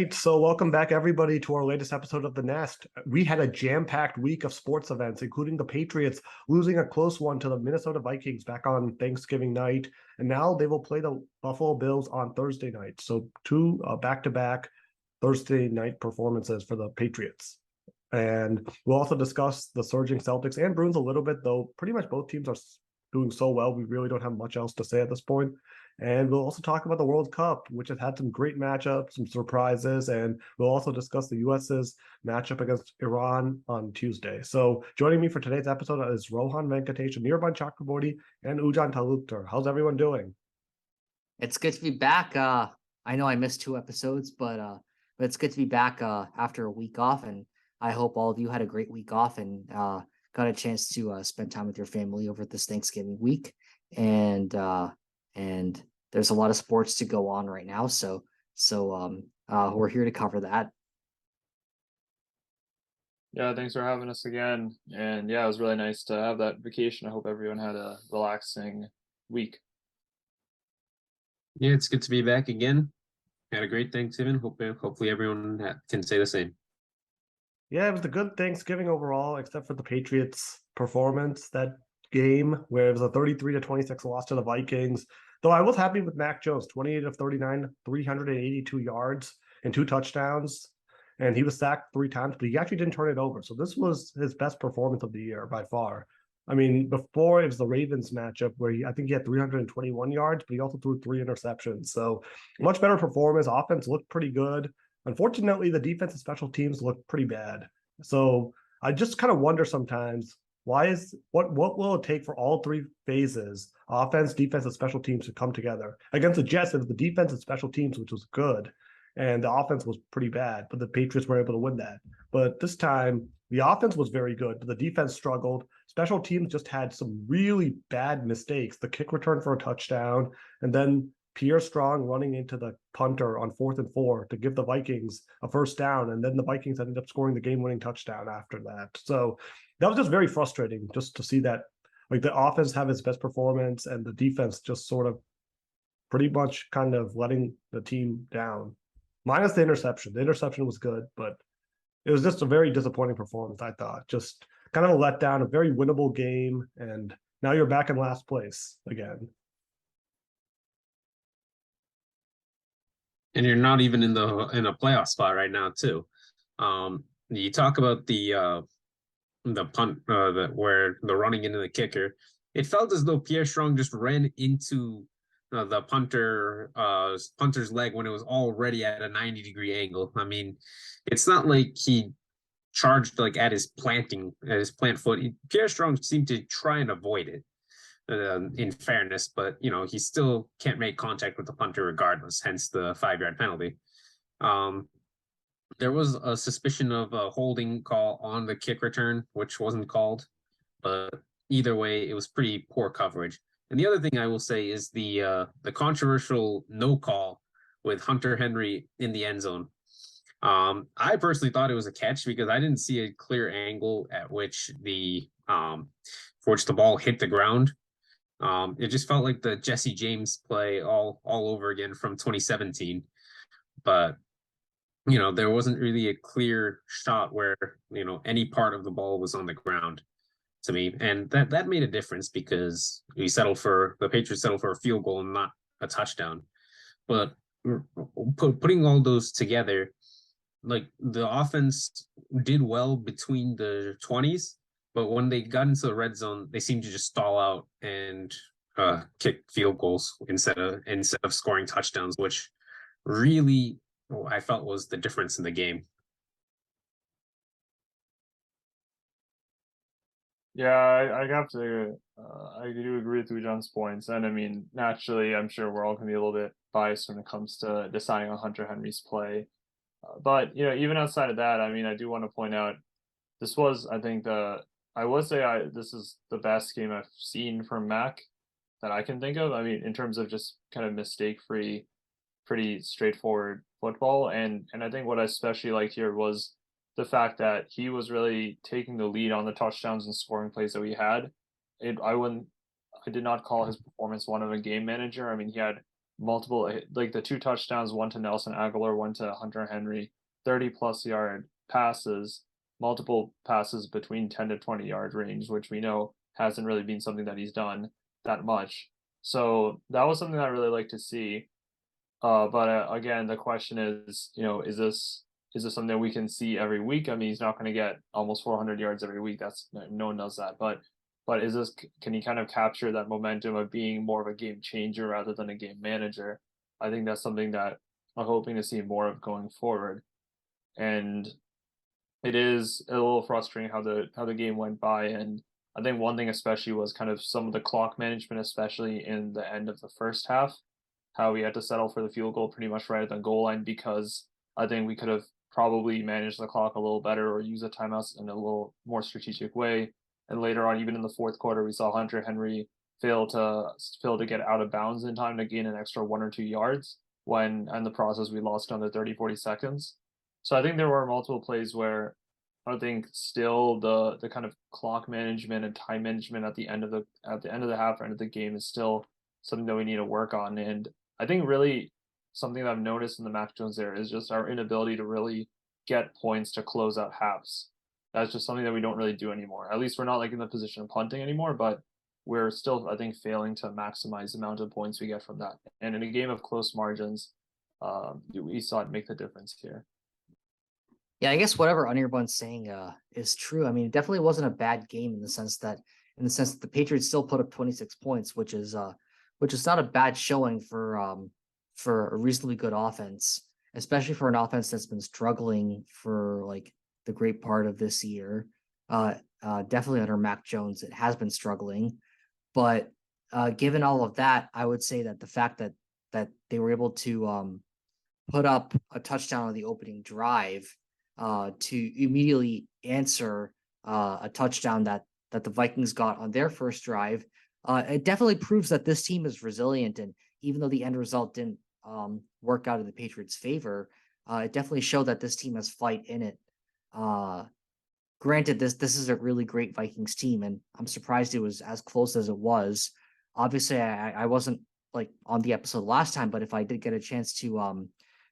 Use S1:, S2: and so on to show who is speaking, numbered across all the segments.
S1: right, so welcome back everybody to our latest episode of The Nest. We had a jam-packed week of sports events, including the Patriots losing a close one to the Minnesota Vikings back on Thanksgiving night, and now they will play the Buffalo Bills on Thursday night. So two back-to-back Thursday night performances for the Patriots. And we'll also discuss the surging Celtics and Bruins a little bit, though pretty much both teams are doing so well. We really don't have much else to say at this point. And we'll also talk about the World Cup, which has had some great matchups, some surprises, and we'll also discuss the US's matchup against Iran on Tuesday. So joining me for today's episode is Rohan Venkatesh, Nirban Chakraborty, and Ujan Talukdar. How's everyone doing?
S2: It's good to be back. I know I missed 2 episodes, but it's good to be back after a week off, and I hope all of you had a great week off and got a chance to spend time with your family over this Thanksgiving week. And there's a lot of sports to go on right now, so we're here to cover that.
S3: Yeah, thanks for having us again. And yeah, it was really nice to have that vacation. I hope everyone had a relaxing week.
S4: Yeah, it's good to be back again. Had a great Thanksgiving. Hopefully everyone can say the same.
S1: Yeah, it was a good Thanksgiving overall, except for the Patriots' performance that game, where it was a 33-26 loss to the Vikings. Though I was happy with Mac Jones, 28 of 39, 382 yards and 2 touchdowns. And he was sacked 3 times, but he actually didn't turn it over. So this was his best performance of the year by far. I mean, before it was the Ravens matchup where I think he had 321 yards, but he also threw 3 interceptions. So much better performance. Offense looked pretty good. Unfortunately, the defense and special teams looked pretty bad. So I just kind of wonder sometimes, what will it take for all 3 phases, offense, defense, and special teams, to come together? Against the Jets, it was the defense and special teams, which was good, and the offense was pretty bad, but the Patriots were able to win that. But this time, the offense was very good, but the defense struggled. Special teams just had some really bad mistakes. The kick return for a touchdown, and then Pierre Strong running into the punter on 4th and 4 to give the Vikings a first down, and then the Vikings ended up scoring the game-winning touchdown after that. So that was just very frustrating, just to see that, like, the offense have its best performance and the defense just sort of pretty much kind of letting the team down. Minus the interception. The interception was good, but it was just a very disappointing performance, I thought. Just kind of a letdown, a very winnable game, and now you're back in last place again.
S4: And you're not even in a playoff spot right now, too. You talk about the punt, where the running into the kicker. It felt as though Pierre Strong just ran into the punter's leg when it was already at a 90-degree angle. I mean, it's not like he charged like at his plant foot. Pierre Strong seemed to try and avoid it. In fairness, but he still can't make contact with the punter regardless, hence the 5-yard penalty. There was a suspicion of a holding call on the kick return, which wasn't called, but either way, it was pretty poor coverage. And the other thing I will say is the controversial no call with Hunter Henry in the end zone. I personally thought it was a catch because I didn't see a clear angle at which the ball hit the ground. It just felt like the Jesse James play all over again from 2017. But, there wasn't really a clear shot where, any part of the ball was on the ground to me. And that made a difference because the Patriots settled for a field goal and not a touchdown. But putting all those together, like, the offense did well between the 20s. But when they got into the red zone, they seemed to just stall out and kick field goals instead of scoring touchdowns, which really I felt was the difference in the game.
S3: Yeah, I have to. I do agree with Ujan's points, and I mean, naturally, I'm sure we're all going to be a little bit biased when it comes to deciding on Hunter Henry's play. But even outside of that, I mean, I do want to point out this was, I think, I would say this is the best game I've seen from Mac that I can think of. I mean, in terms of just kind of mistake-free, pretty straightforward football. And I think what I especially liked here was the fact that he was really taking the lead on the touchdowns and scoring plays that we had. I did not call his performance one of a game manager. I mean, he had multiple, like the 2 touchdowns, one to Nelson Aguilar, one to Hunter Henry, 30+ yard passes, multiple passes between 10 to 20 yard range, which we know hasn't really been something that he's done that much. So that was something that I really like to see. But again, the question is, is this something that we can see every week? I mean, he's not going to get almost 400 yards every week. That's no one does that. But is this, can he kind of capture that momentum of being more of a game changer rather than a game manager? I think that's something that I'm hoping to see more of going forward. And it is a little frustrating how the game went by. And I think one thing especially was kind of some of the clock management, especially in the end of the first half, how we had to settle for the field goal pretty much right at the goal line, because I think we could have probably managed the clock a little better or use the timeouts in a little more strategic way. And later on, even in the fourth quarter, we saw Hunter Henry fail to get out of bounds in time to gain an extra 1 or 2 yards, when in the process we lost another 30-40 seconds. So I think there were multiple plays where I think still the kind of clock management and time management at the end of the half or end of the game is still something that we need to work on. And I think really something that I've noticed in the Mac Jones era is just our inability to really get points to close out halves. That's just something that we don't really do anymore. At least we're not like in the position of punting anymore, but we're still, I think, failing to maximize the amount of points we get from that. And in a game of close margins, we saw it make the difference here.
S2: Yeah, I guess whatever Anirban's saying is true. I mean, it definitely wasn't a bad game in the sense that the Patriots still put up 26 points, which is not a bad showing for a reasonably good offense, especially for an offense that's been struggling for like the great part of this year. Definitely under Mac Jones, it has been struggling. But given all of that, I would say that the fact that they were able to put up a touchdown on the opening drive to immediately answer a touchdown that the Vikings got on their first drive, it definitely proves that this team is resilient. And even though the end result didn't work out in the Patriots' favor, it definitely showed that this team has fight in it. Granted, this is a really great Vikings team, and I'm surprised it was as close as it was. Obviously, I wasn't like on the episode last time, but if I did get a chance to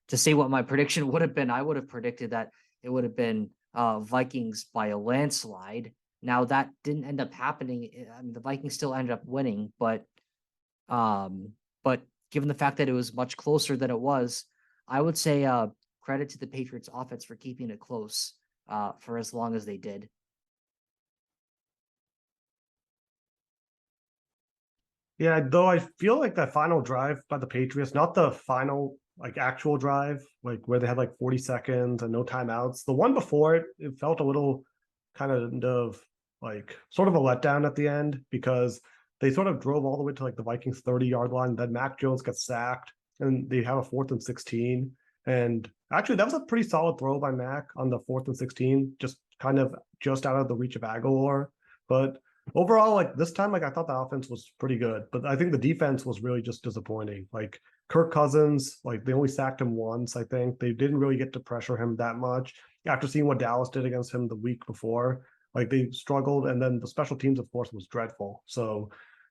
S2: say what my prediction would have been, I would have predicted that it would have been Vikings by a landslide. Now that didn't end up happening. I mean, the Vikings still ended up winning, but given the fact that it was much closer than it was, I would say credit to the Patriots offense for keeping it close for as long as they did.
S1: Yeah, though I feel like that final drive by the Patriots, not the final like actual drive, like where they had like 40 seconds and no timeouts. The one before it felt a little kind of like sort of a letdown at the end, because they sort of drove all the way to like the Vikings 30-yard line. Then Mac Jones gets sacked and they have a 4th and 16. And actually that was a pretty solid throw by Mac on the 4th and 16, just out of the reach of Aguilar. But overall, like this time, like I thought the offense was pretty good, but I think the defense was really just disappointing. Like Kirk Cousins, like they only sacked him once. I think they didn't really get to pressure him that much after seeing what Dallas did against him the week before. Like they struggled, and then the special teams, of course, was dreadful. So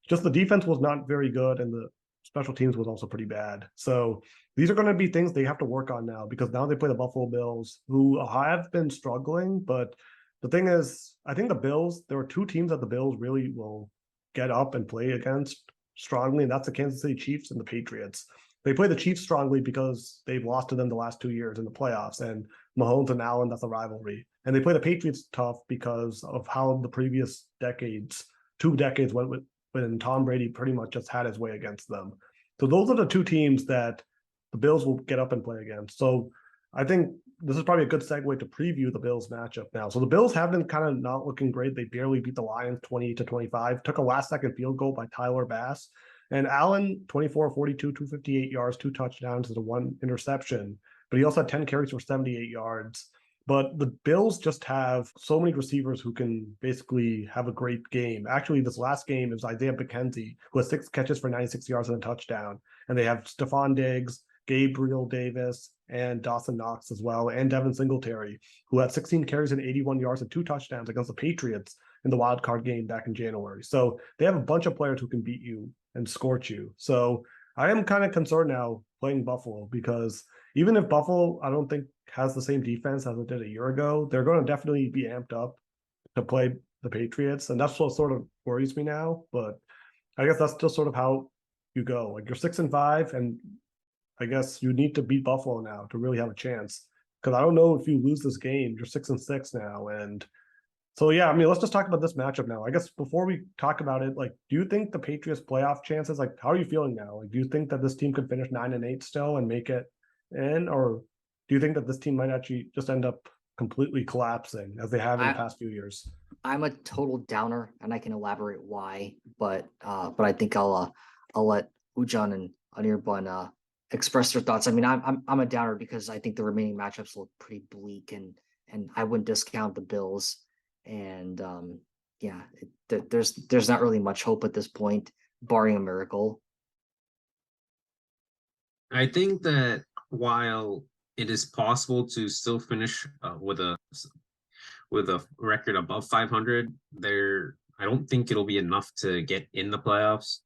S1: just the defense was not very good, and the special teams was also pretty bad. So these are going to be things they have to work on now, because now they play the Buffalo Bills, who have been struggling. But the thing is, I think the Bills, there are 2 teams that the Bills really will get up and play against strongly, and that's the Kansas City Chiefs and the Patriots. They play the Chiefs strongly because they've lost to them the last 2 years in the playoffs, and Mahomes and Allen, that's a rivalry. And they play the Patriots tough because of how the previous 2 decades went with when Tom Brady pretty much just had his way against them. So those are the 2 teams that the Bills will get up and play against. So I think this is probably a good segue to preview the Bills matchup now. So the Bills have been kind of not looking great. They barely beat the Lions 20-25, took a last-second field goal by Tyler Bass. And Allen, 24-42, 258 yards, 2 touchdowns, and 1 interception. But he also had 10 carries for 78 yards. But the Bills just have so many receivers who can basically have a great game. Actually, this last game is Isaiah McKenzie, who has 6 catches for 96 yards and a touchdown. And they have Stephon Diggs, Gabriel Davis, and Dawson Knox as well, and Devin Singletary, who had 16 carries and 81 yards and 2 touchdowns against the Patriots in the wild card game back in January. So they have a bunch of players who can beat you and scorch you. So I am kind of concerned now playing Buffalo because even if Buffalo, I don't think has the same defense as it did a year ago, they're going to definitely be amped up to play the Patriots, and that's what sort of worries me now. But I guess that's just sort of how you go. Like you're 6-5, and I guess you need to beat Buffalo now to really have a chance. Because I don't know if you lose this game, you're 6-6 now, and so yeah, I mean, let's just talk about this matchup now. I guess before we talk about it, like, do you think the Patriots playoff chances, like, how are you feeling now? Like, do you think that this team could finish 9-8 still and make it in, or do you think that this team might actually just end up completely collapsing as they have in the past few years?
S2: I'm a total downer, and I can elaborate why, but I think I'll let Ujan and Anirban express their thoughts. I mean, I'm a downer because I think the remaining matchups look pretty bleak, and I wouldn't discount the Bills. And yeah, there's not really much hope at this point, barring a miracle.
S4: I think that while it is possible to still finish with a record above 500, I don't think it'll be enough to get in the playoffs.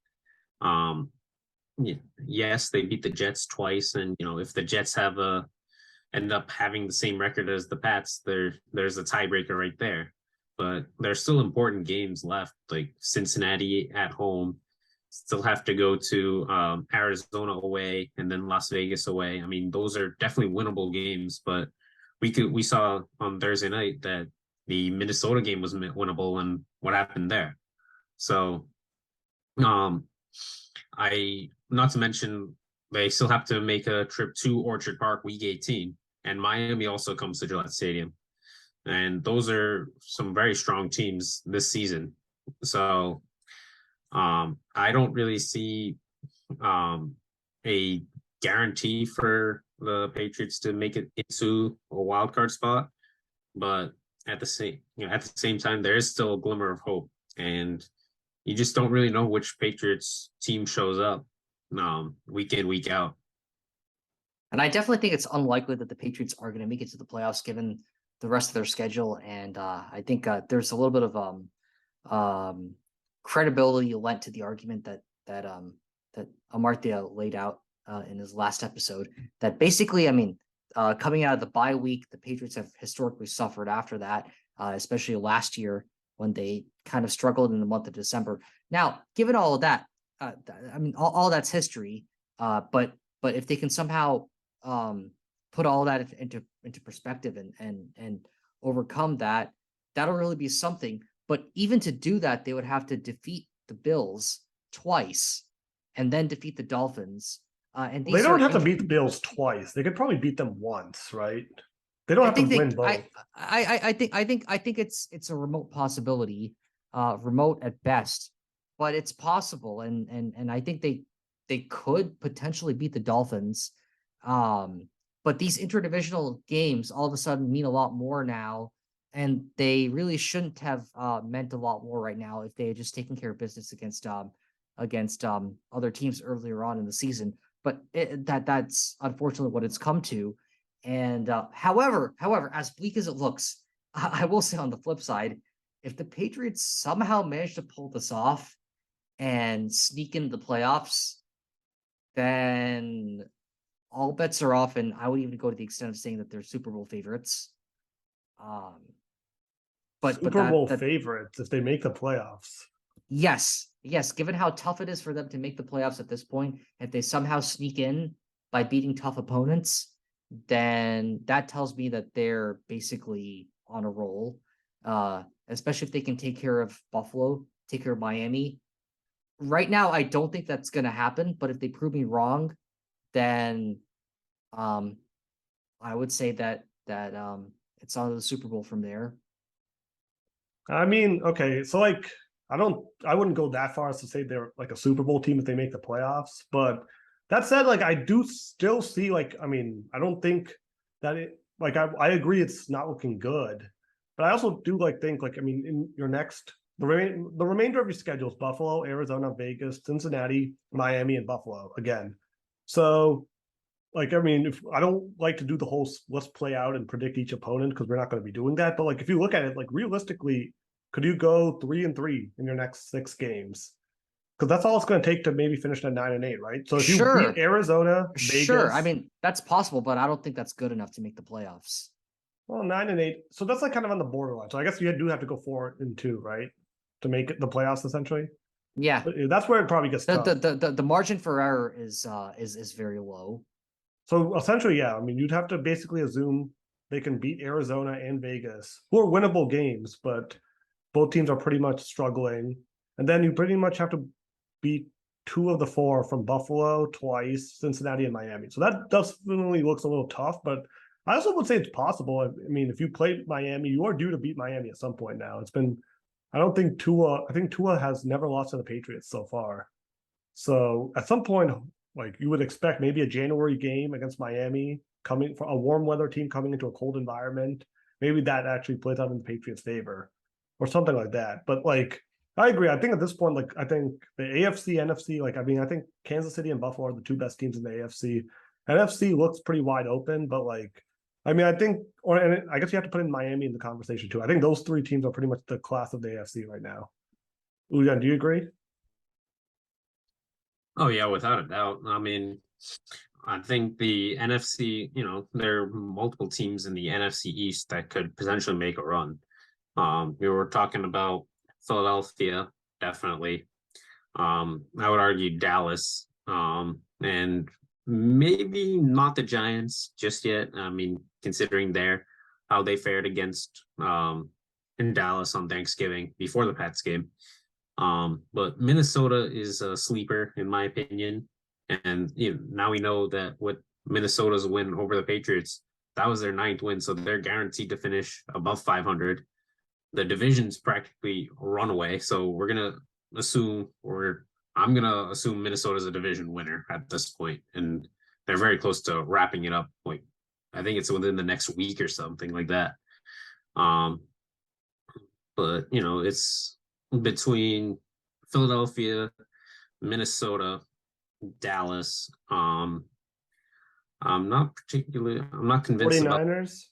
S4: Yes, they beat the Jets twice, and if the Jets end up having the same record as the Pats, there's a tiebreaker right there. But there's still important games left, like Cincinnati at home. Still have to go to Arizona away and then Las Vegas away. I mean, those are definitely winnable games, but we saw on Thursday night that the Minnesota game was winnable, and what happened there. So, I not to mention they still have to make a trip to Orchard Park week 18, and Miami also comes to Gillette Stadium. And those are some very strong teams this season. So I don't really see a guarantee for the Patriots to make it into a wild card spot, but at the same time, there is still a glimmer of hope, and you just don't really know which Patriots team shows up week in, week out.
S2: And I definitely think it's unlikely that the Patriots are going to make it to the playoffs given the rest of their schedule. And I think there's a little bit of credibility lent to the argument that Amartya laid out in his last episode. That basically, I mean, coming out of the bye week, the Patriots have historically suffered after that, especially last year when they kind of struggled in the month of December. Now, given all of that, I mean, all that's history. But if they can somehow put all that into perspective and overcome that, that'll really be something. But even to do that, they would have to defeat the Bills twice and then defeat the Dolphins. And
S1: they don't have to beat the Bills twice. They could probably beat them once, right? They don't have to win both.
S2: I think it's a remote possibility, remote at best, but it's possible. And I think they could potentially beat the Dolphins. But these interdivisional games all of a sudden mean a lot more now, and they really shouldn't have meant a lot more right now if they had just taken care of business against other teams earlier on in the season. But that's unfortunately what it's come to. And however, as bleak as it looks, I will say on the flip side, if the Patriots somehow manage to pull this off and sneak into the playoffs, then all bets are off, and I would even go to the extent of saying that they're Super Bowl favorites.
S1: Super Bowl favorites if they make the playoffs.
S2: Yes, given how tough it is for them to make the playoffs at this point, if they somehow sneak in by beating tough opponents, then that tells me that they're basically on a roll, especially if they can take care of Buffalo, take care of Miami. Right now, I don't think that's going to happen, but if they prove me wrong, then I would say that it's on to the Super Bowl from there.
S1: I mean, okay, so like I wouldn't go that far as to say they're like a Super Bowl team if they make the playoffs, but that said, like I do still see I mean, I don't think that I agree it's not looking good, but I also do think I mean in your the remainder of your schedule is Buffalo, Arizona, Vegas, Cincinnati, Miami, and Buffalo again. So I mean, if I don't like to do the whole let's play out and predict each opponent because we're not going to be doing that. But if you look at it, realistically, could you go 3-3 in your next 6 games? Because that's all it's going to take to maybe finish at 9-8, right? So if you
S2: Sure.
S1: beat Arizona,
S2: Sure.
S1: Vegas,
S2: I mean, that's possible, but I don't think that's good enough to make the playoffs.
S1: well, 9-8, so that's like kind of on the borderline. So I guess you do have to go 4-2, right, to make it the playoffs essentially.
S2: Yeah.
S1: But that's where it probably gets tough.
S2: The margin for error is very low.
S1: So essentially, yeah, I mean, you'd have to basically assume they can beat Arizona and Vegas, who are winnable games, but both teams are pretty much struggling. And then you pretty much have to beat 2 of the 4 from Buffalo twice, Cincinnati and Miami. So that definitely looks a little tough, but I also would say it's possible. I mean, if you play Miami, you are due to beat Miami at some point now. It's been, I think Tua has never lost to the Patriots so far. So at some point, like you would expect maybe a January game against Miami coming for a warm weather team coming into a cold environment. Maybe that actually plays out in the Patriots' favor or something like that. But like, I agree. I think at this point, like, I think the AFC, NFC, like, I mean, I think Kansas City and Buffalo are the 2 best teams in the AFC. NFC looks pretty wide open, but like, I mean, I think, and I guess you have to put in Miami in the conversation too. I think those 3 teams are pretty much the class of the AFC right now. Ujan, do you agree?
S4: Oh yeah, without a doubt. I mean, I think the NFC, there are multiple teams in the NFC East that could potentially make a run. We were talking about Philadelphia, definitely. I would argue Dallas, and maybe not the Giants just yet. I mean, considering how they fared against in Dallas on Thanksgiving before the Pats game. But Minnesota is a sleeper in my opinion, and now we know that with Minnesota's win over the Patriots, that was their 9th win, so they're guaranteed to finish above 500. The division's practically a runaway, so I'm gonna assume Minnesota's a division winner at this point, and they're very close to wrapping it up. Like, I think it's within the next week or something like that. But it's between Philadelphia, Minnesota, Dallas. I'm not convinced about.
S1: 49ers?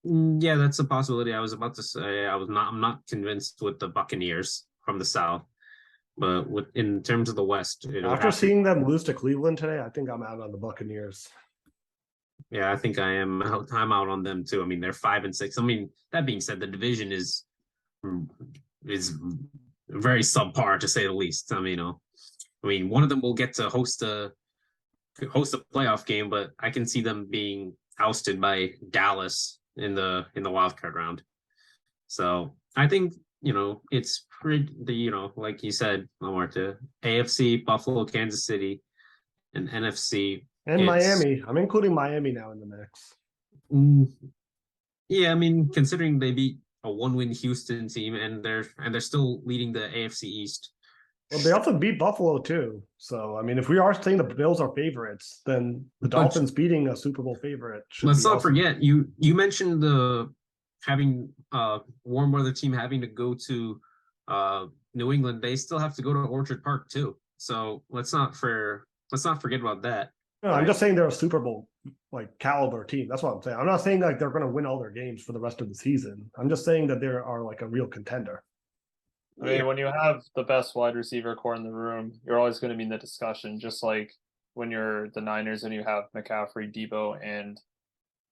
S4: Yeah, that's a possibility. I was about to say I'm not convinced with the Buccaneers from the South, but in terms of the West,
S1: After seeing them lose to Cleveland today, I think I'm out on the Buccaneers.
S4: Yeah, I think I am out. I'm out on them too. I mean, they're 5-6. I mean, that being said, the division is very subpar to say the least. I mean, one of them will get to host a playoff game, but I can see them being ousted by Dallas in the wild card round. So I think it's pretty. Like you said, Marta, AFC, Buffalo, Kansas City, and NFC.
S1: And Miami. I'm including Miami now in the mix.
S4: Yeah, I mean, considering they beat a 1-win Houston team and they're still leading the AFC East.
S1: Well, they also beat Buffalo too. So I mean, if we are saying the Bills are favorites, then the Dolphins beating a Super Bowl favorite.
S4: Let's not forget you mentioned the having warm weather team having to go to New England. They still have to go to Orchard Park too. So let's not forget about that.
S1: No, I'm just saying they're a Super Bowl like caliber team. That's what I'm saying. I'm not saying like they're going to win all their games for the rest of the season. I'm just saying that they are like a real contender.
S3: I mean, when you have the best wide receiver core in the room, you're always going to be in the discussion. Just like when you're the Niners and you have McCaffrey, Debo, and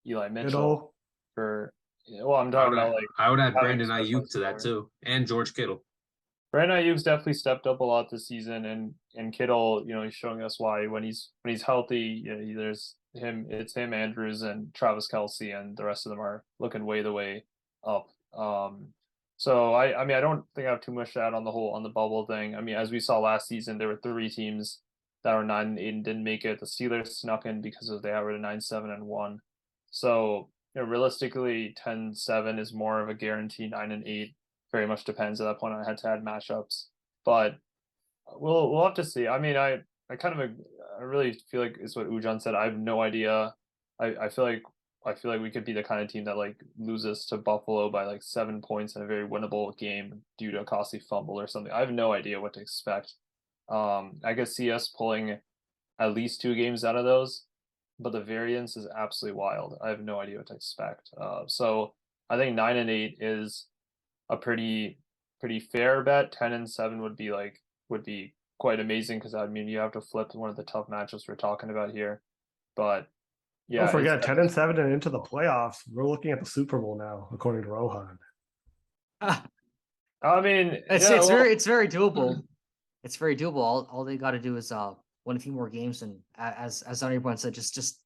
S3: Eli Mitchell. I'm talking about like
S4: I would add Brandon Ayuk to that too, and George Kittle.
S3: Brandon Ayuk's definitely stepped up a lot this season, and Kittle, he's showing us why when he's healthy. There's it's him, Andrews, and Travis Kelce, and the rest of them are looking way the way up. So I mean, I don't think I have too much to add on the bubble thing. I mean, as we saw last season, there were 3 teams that were 9-8 and didn't make it. The Steelers snuck in because they averaged 9-7-1. So realistically, 10-7 is more of a guarantee. 9-8 very much depends at that point on head-to-head matchups. But we'll have to see. I mean, I really feel like it's what Ujan said. I have no idea. I feel like we could be the kind of team that like loses to Buffalo by like 7 points in a very winnable game due to a costly fumble or something. I have no idea what to expect. I could see us pulling at least 2 games out of those, but the variance is absolutely wild. I have no idea what to expect. So I think 9-8 is a pretty fair bet. 10-7 would be like would be quite amazing because I mean you have to flip one of the tough matchups we're talking about here. But yeah,
S1: Don't forget 10-7 and into the playoffs. We're looking at the Super Bowl now, according to Rohan.
S3: I mean,
S2: it's very doable. It's very doable. All they got to do is win a few more games, and as everyone said, just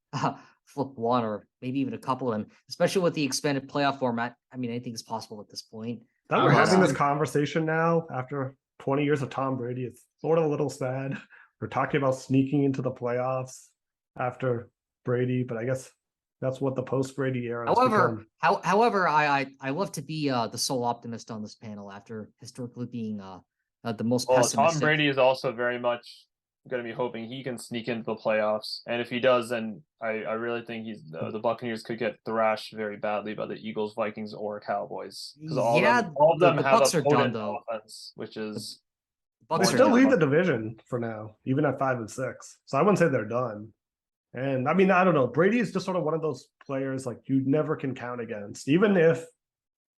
S2: flip one or maybe even a couple of them. Especially with the expanded playoff format, I mean, anything is possible at this point.
S1: That we're having this conversation now after 20 years of Tom Brady, it's sort of a little sad. We're talking about sneaking into the playoffs after Brady, but I guess that's what the post-Brady era has become.
S2: However, I love to be the sole optimist on this panel after historically being the most pessimistic.
S3: Tom Brady is also very much going to be hoping he can sneak into the playoffs, and if he does, then I really think the Buccaneers could get thrashed very badly by the Eagles, Vikings, or Cowboys because all of them have
S2: Bucs
S3: a potent
S2: done,
S3: offense, which is
S1: they still lead the division for now, even at 5-6. So I wouldn't say they're done. And I mean, I don't know. Brady is just sort of one of those players like you never can count against, even if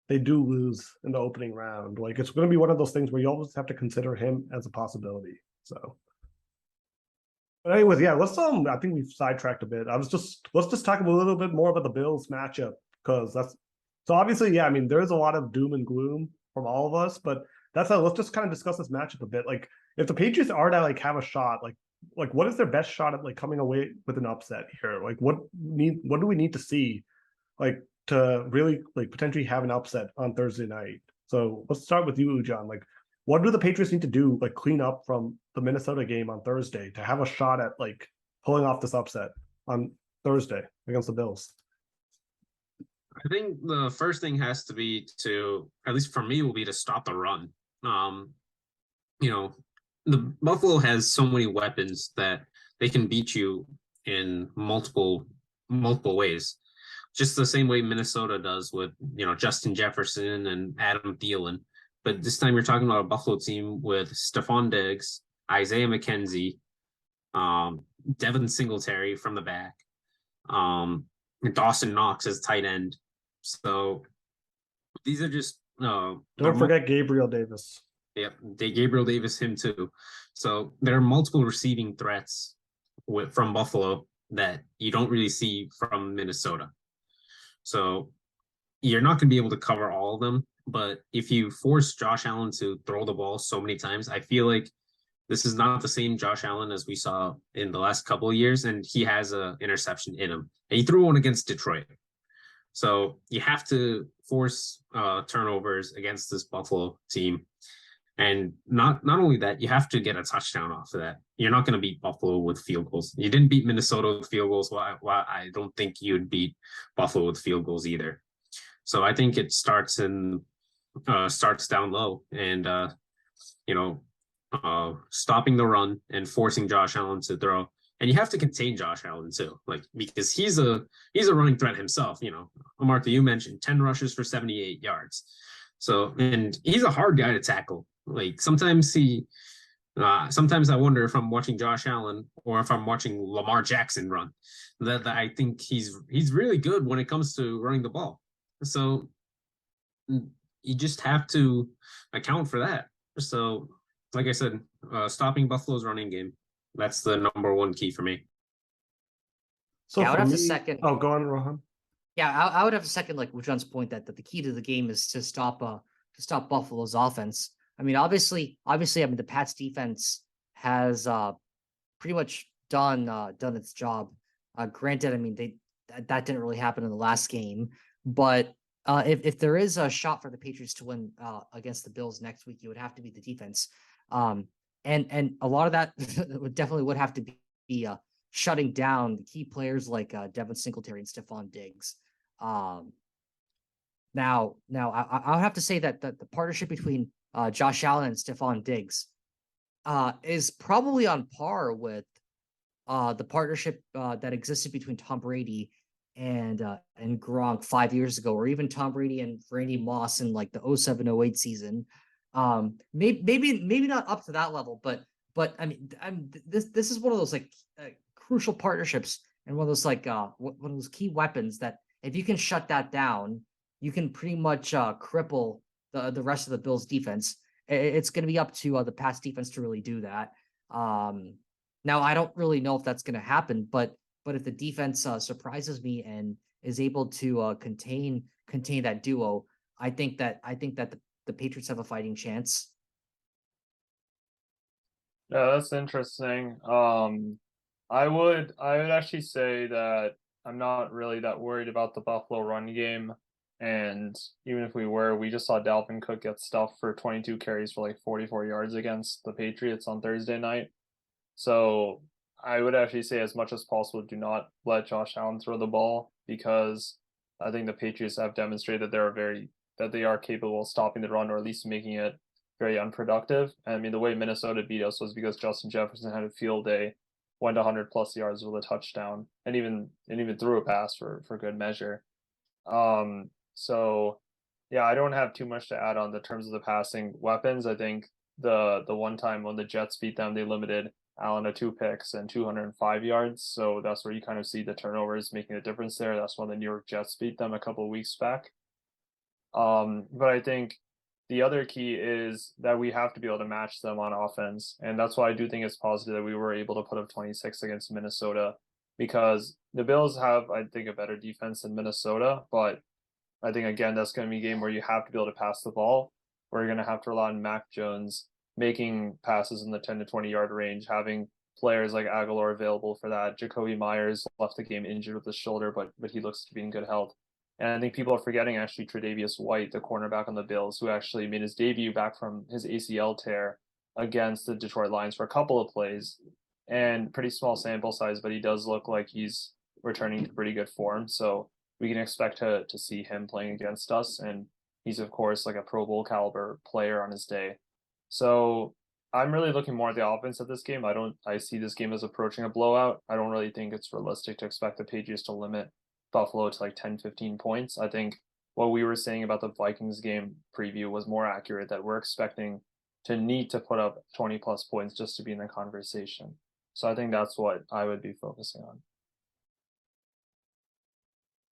S1: they do lose in the opening round. Like it's going to be one of those things where you always have to consider him as a possibility. So, but anyways, yeah, let's I think we've sidetracked a bit. Let's just talk a little bit more about the Bills matchup because that's so obviously, yeah. I mean, there's a lot of doom and gloom from all of us, but let's just kind of discuss this matchup a bit. Like, if the Patriots are to like have a shot, like what is their best shot at like coming away with an upset here? Like, what do we need to see, like, to really like potentially have an upset on Thursday night? So let's start with you, John. Like, what do the Patriots need to do, like, clean up from the Minnesota game on Thursday to have a shot at like pulling off this upset on Thursday against the Bills?
S4: I think the first thing has to be to, at least for me, will be to stop the run. The Buffalo has so many weapons that they can beat you in multiple ways. Just the same way Minnesota does with, Justin Jefferson and Adam Thielen. But this time you're talking about a Buffalo team with Stephon Diggs, Isaiah McKenzie, Devin Singletary from the back, and Dawson Knox as tight end. So these are just
S1: don't forget Gabriel Davis.
S4: Yep, Gabriel Davis, him too. So there are multiple receiving threats from Buffalo that you don't really see from Minnesota. So you're not going to be able to cover all of them. But if you force Josh Allen to throw the ball so many times, I feel like this is not the same Josh Allen as we saw in the last couple of years. And he has an interception in him. And he threw one against Detroit. So you have to force turnovers against this Buffalo team. And not only that, you have to get a touchdown off of that. You're not going to beat Buffalo with field goals. You didn't beat Minnesota with field goals. Well, I don't think you'd beat Buffalo with field goals either. So I think it starts down low and stopping the run and forcing Josh Allen to throw. And you have to contain Josh Allen too, like because he's a running threat himself. Martha, you mentioned 10 rushes for 78 yards. So, and he's a hard guy to tackle. Like sometimes I wonder if I'm watching Josh Allen or if I'm watching Lamar Jackson run. That I think he's really good when it comes to running the ball. So you just have to account for that. So, like I said, stopping Buffalo's running game, that's the number one key for me.
S1: So
S2: I would have to second.
S1: Oh, go on, Rohan.
S2: Yeah, I would have a second, like John's point that the key to the game is to stop Buffalo's offense. I mean, obviously, the Pats defense has pretty much done its job. Granted, I mean that didn't really happen in the last game, but if there is a shot for the Patriots to win against the Bills next week, it would have to be the defense. And a lot of that would have to be shutting down the key players like Devin Singletary and Stephon Diggs. Now I'll have to say that the partnership between Josh Allen and Stephon Diggs is probably on par with the partnership that existed between Tom Brady and Gronk 5 years ago, or even Tom Brady and Randy Moss in like the 07-08 season. Maybe not up to that level, but I mean, this is one of those like crucial partnerships and one of those like one of those key weapons that if you can shut that down, you can pretty much cripple the rest of the Bills defense. it's going to be up to the pass defense to really do that. Now I don't really know if that's going to happen, but if the defense surprises me and is able to contain that duo, I think that the Patriots have a fighting chance.
S3: Yeah, that's interesting. I would actually say that I'm not really that worried about the Buffalo run game. And even if we were, we just saw Dalvin Cook get stuffed for 22 carries for like 44 yards against the Patriots on Thursday night. So I would actually say, as much as possible, do not let Josh Allen throw the ball, because I think the Patriots have demonstrated that they are capable of stopping the run, or at least making it very unproductive. And I mean, the way Minnesota beat us was because Justin Jefferson had a field day, went 100+ yards with a touchdown, and even threw a pass for good measure. So yeah, I don't have too much to add on the terms of the passing weapons. I think the one time when the Jets beat them, they limited Allen to 2 picks and 205 yards. So that's where you kind of see the turnovers making a difference there. That's when the New York Jets beat them a couple of weeks back. But I think the other key is that we have to be able to match them on offense. And that's why I do think it's positive that we were able to put up 26 against Minnesota, because the Bills have, I think, a better defense than Minnesota. But I think, again, that's going to be a game where you have to be able to pass the ball, where you're going to have to rely on Mac Jones making passes in the 10 to 20-yard range, having players like Aguilar available for that. Jacoby Myers left the game injured with his shoulder, but he looks to be in good health. And I think people are forgetting, actually, Tre'Davious White, the cornerback on the Bills, who actually made his debut back from his ACL tear against the Detroit Lions for a couple of plays, and pretty small sample size, but he does look like he's returning to pretty good form. So we can expect to see him playing against us. And he's, of course, like a Pro Bowl caliber player on his day. So I'm really looking more at the offense of this game. I see this game as approaching a blowout. I don't really think it's realistic to expect the Patriots to limit Buffalo to like 10, 15 points. I think what we were saying about the Vikings game preview was more accurate, that we're expecting to need to put up 20+ points just to be in the conversation. So I think that's what I would be focusing on.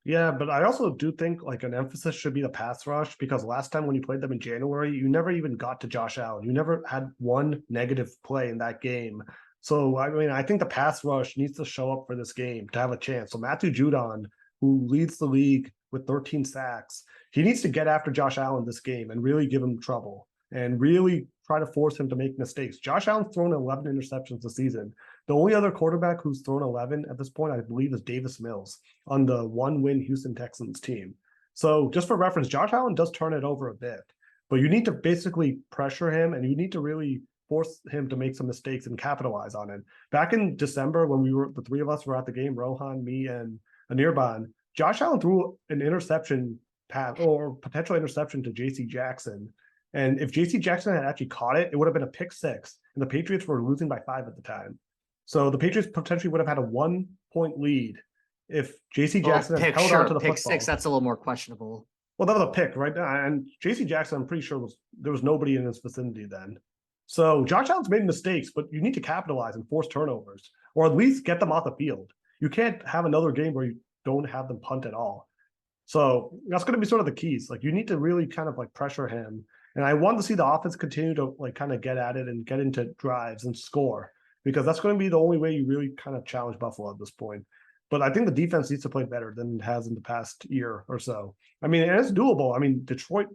S1: Yeah, but I also do think like an emphasis should be the pass rush, because last time when you played them in January, you never even got to Josh Allen. You never had one negative play in that game. So, I mean, I think the pass rush needs to show up for this game to have a chance. So Matthew Judon, who leads the league with 13 sacks, he needs to get after Josh Allen this game and really give him trouble and really try to force him to make mistakes. Josh Allen's thrown 11 interceptions this season. The only other quarterback who's thrown 11 at this point, I believe, is Davis Mills on the 1-win Houston Texans team. So just for reference, Josh Allen does turn it over a bit, but you need to basically pressure him, and you need to really force him to make some mistakes and capitalize on it. Back in December, when the three of us were at the game, Rohan, me, and Anirban, Josh Allen threw an interception pass or potential interception to JC Jackson. And if JC Jackson had actually caught it, it would have been a pick 6. And the Patriots were losing by 5 at the time. So the Patriots potentially would have had a 1-point lead if JC Jackson had held on to the
S2: pick
S1: football.
S2: 6, that's a little more questionable.
S1: Well, that was a pick, right? And JC Jackson, I'm pretty sure there was nobody in his vicinity then. So Josh Allen's made mistakes, but you need to capitalize and force turnovers, or at least get them off the field. You can't have another game where you don't have them punt at all. So that's going to be sort of the keys. Like, you need to really kind of like pressure him. And I want to see the offense continue to like kind of get at it and get into drives and score, because that's going to be the only way you really kind of challenge Buffalo at this point. But I think the defense needs to play better than it has in the past year or so. I mean, it's doable. I mean, Detroit,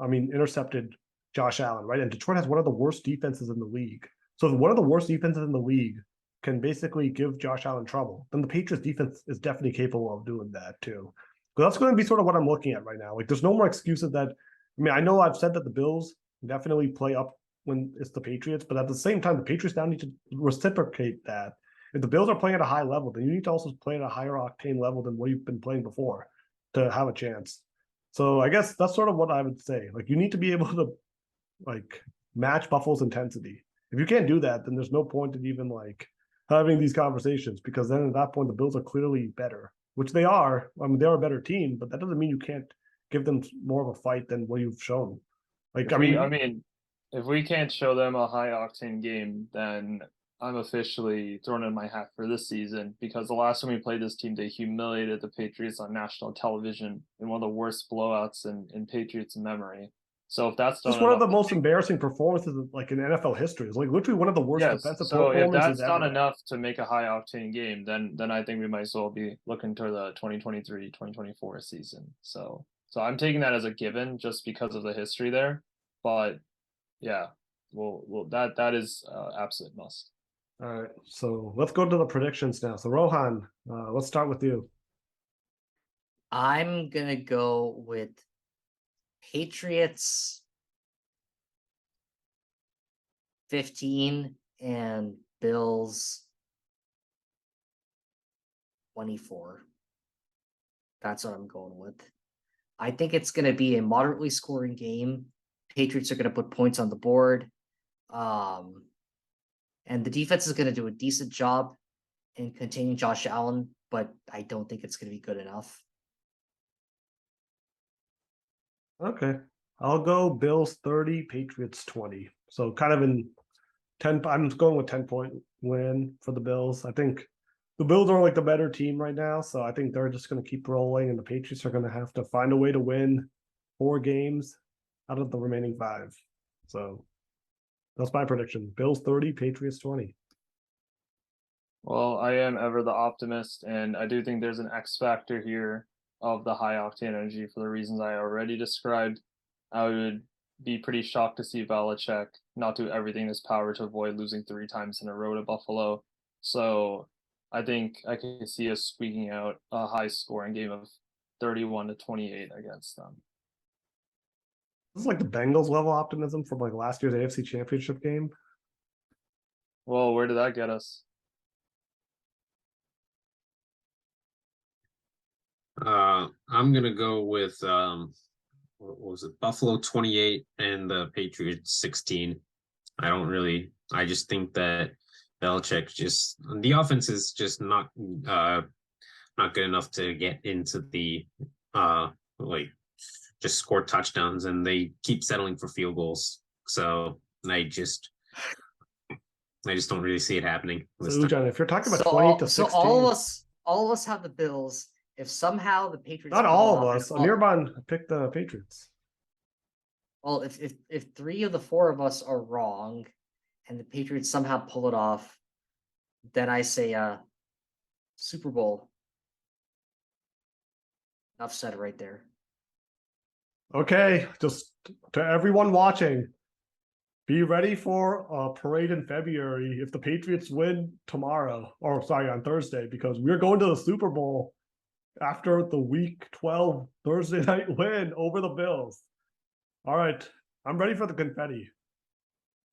S1: intercepted Josh Allen, right? And Detroit has one of the worst defenses in the league. So if one of the worst defenses in the league can basically give Josh Allen trouble, then the Patriots defense is definitely capable of doing that too. So that's going to be sort of what I'm looking at right now. Like, there's no more excuses that, I mean, I know I've said that the Bills definitely play up when it's the Patriots, but at the same time, the Patriots now need to reciprocate that. If the Bills are playing at a high level, then you need to also play at a higher octane level than what you've been playing before to have a chance. So I guess that's sort of what I would say. Like, you need to be able to like match Buffalo's intensity. If you can't do that, then there's no point in even like having these conversations, because then at that point the Bills are clearly better, which they are. I mean, they're a better team, but that doesn't mean you can't give them more of a fight than what you've shown. Like,
S3: I mean, if we can't show them a high octane game, then I'm officially thrown in my hat for this season, because the last time we played this team, they humiliated the Patriots on national television in one of the worst blowouts in Patriots memory. So if that's done
S1: It's one of the
S3: enough,
S1: most embarrassing performances like in NFL history. It's like literally one of the worst
S3: yes.
S1: defensive
S3: So if
S1: performances
S3: that's done
S1: ever.
S3: enough to make a high octane game, then I think we might as well be looking to the 2023-2024 season. So I'm taking that as a given just because of the history there. But yeah, well that is absolute must.
S1: All right, so let's go to the predictions now. So Rohan, let's start with you.
S2: I'm gonna go with Patriots 15 and Bills 24. That's what I'm going with. I think it's going to be a moderately scoring game. Patriots are going to put points on the board. And the defense is going to do a decent job in containing Josh Allen, but I don't think it's going to be good enough.
S1: Okay, I'll go Bills 30, Patriots 20. So kind of in 10. I'm going with 10-point win for the Bills. I think the Bills are like the better team right now, so I think they're just going to keep rolling, and the Patriots are going to have to find a way to win 4 games out of the remaining 5. So that's my prediction. Bills 30, Patriots 20.
S3: Well, I am ever the optimist, and I do think there's an X factor here of the high octane energy for the reasons I already described. I would be pretty shocked to see Belichick not do everything in his power to avoid losing 3 times in a row to Buffalo. So I think I can see us squeaking out a high scoring game of 31-28 against them.
S1: This is like the Bengals level optimism from like last year's AFC Championship game.
S3: Well, where did that get us?
S4: I'm gonna go with what was it? Buffalo 28 and the Patriots 16. I just think that Belichick the offense is just not good enough to get into the like just score touchdowns, and they keep settling for field goals. So I just don't really see it happening.
S1: So Ujan, if you're talking about 20 to 16,
S2: all of us have the Bills. If somehow the Patriots,
S1: not all of us. Anirban picked the Patriots.
S2: Well, if 3 of the 4 of us are wrong, and the Patriots somehow pull it off, then I say Super Bowl. Enough said right there.
S1: Okay, just to everyone watching, be ready for a parade in February if the Patriots win tomorrow, or sorry, on Thursday, because we're going to the Super Bowl after the Week 12 Thursday night win over the Bills. All right, I'm ready for the confetti.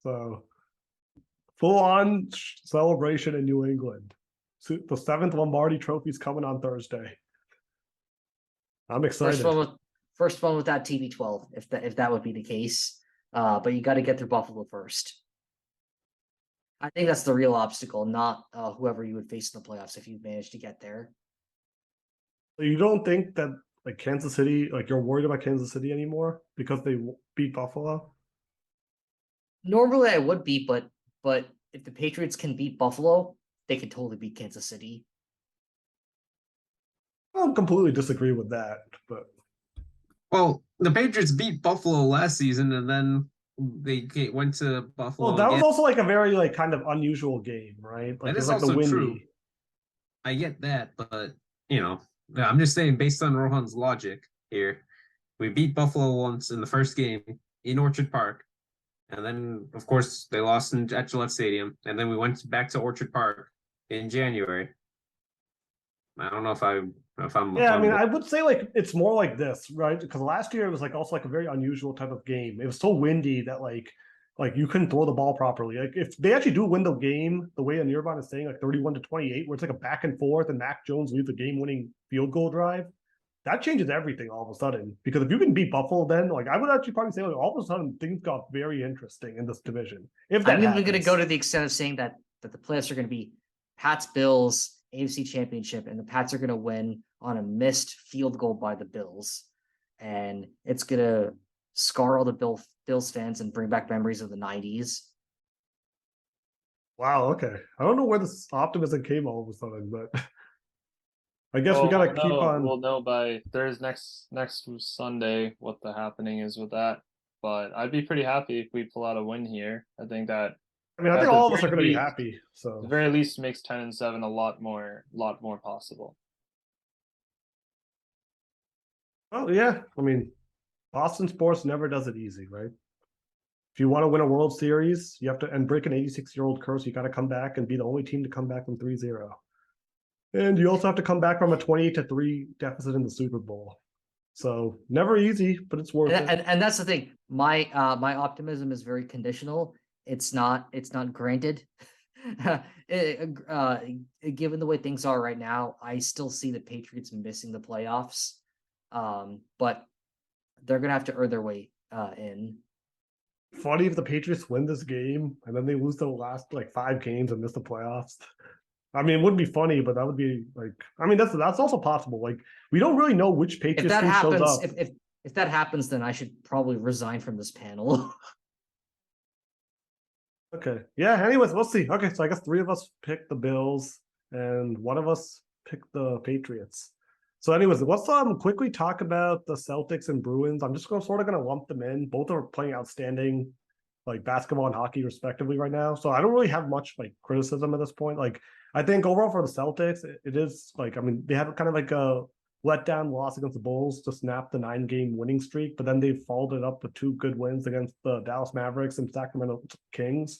S1: So, full-on celebration in New England. So the 7th Lombardi Trophy is coming on Thursday. I'm excited.
S2: First one without TB12, if that would be the case. But you got to get through Buffalo first. I think that's the real obstacle, not whoever you would face in the playoffs if you manage to get there.
S1: You don't think that like Kansas City, like you're worried about Kansas City anymore because they beat Buffalo?
S2: Normally I would be, but if the Patriots can beat Buffalo, they can totally beat Kansas City.
S1: I don't completely disagree with that, but
S4: well, the Patriots beat Buffalo last season, and then they went to Buffalo.
S1: Well, that was also like a very like kind of unusual game, right? Like
S4: that
S1: it's
S4: is
S1: like the
S4: also
S1: windy.
S4: true. I get that, but I'm just saying, based on Rohan's logic here, we beat Buffalo once in the first game in Orchard Park, and then of course they lost at Gillette Stadium, and then we went back to Orchard Park in January. I don't know if I'm.
S1: Yeah, I mean, I would say like it's more like this, right? Because last year it was like also like a very unusual type of game. It was so windy that like you couldn't throw the ball properly. Like if they actually do win the game, the way Anirban is saying, like 31-28, where it's like a back and forth, and Mac Jones leads a game-winning field goal drive, that changes everything all of a sudden. Because if you can beat Buffalo, then like I would actually probably say like all of a sudden things got very interesting in this division. If that
S2: I'm even going to
S1: happens.
S2: go to the extent of saying that the playoffs are going to be Pats Bills AFC Championship, and the Pats are going to win on a missed field goal by the Bills, and it's going to scar all the Bills fans and bring back memories of the 90s.
S1: Wow, okay. I don't know where this optimism came all of a sudden, but I guess we gotta keep on.
S3: We'll know by Thursday next Sunday what the happening is with that. but I'd be pretty happy if we pull out a win here. I think that
S1: I mean, I
S3: at
S1: think
S3: the
S1: all of us are
S3: very
S1: going to be
S3: least-
S1: happy.
S3: at
S1: So
S3: the very least makes 10-7 a lot more possible.
S1: oh yeah, I mean, Boston sports never does it easy, right? If you want to win a World Series, you have to and break an 86-year-old curse. You got to come back and be the only team to come back from 3-0. And you also have to come back from a 28-3 deficit in the Super Bowl. So never easy, but it's worth it.
S2: And that's the thing. My optimism is very conditional. It's not granted. Given the way things are right now, I still see the Patriots missing the playoffs. But they're gonna have to earn their way in.
S1: Funny if the Patriots win this game and then they lose the last like 5 games and miss the playoffs. I mean, it would be funny, but that would be like, I mean, that's also possible. Like, we don't really know which
S2: If
S1: Patriots
S2: that
S1: team shows
S2: happens,
S1: up.
S2: if that happens, then I should probably resign from this panel.
S1: Okay. Yeah. Anyways, we'll see. Okay. So I guess 3 of us picked the Bills and 1 of us picked the Patriots. So, anyways, let's quickly talk about the Celtics and Bruins. I'm just sort of going to lump them in. Both are playing outstanding, like basketball and hockey, respectively, right now. So I don't really have much like criticism at this point. Like, I think overall for the Celtics, it is like, I mean, they had kind of like a letdown loss against the Bulls to snap the 9-game winning streak, but then they followed it up with 2 good wins against the Dallas Mavericks and Sacramento Kings.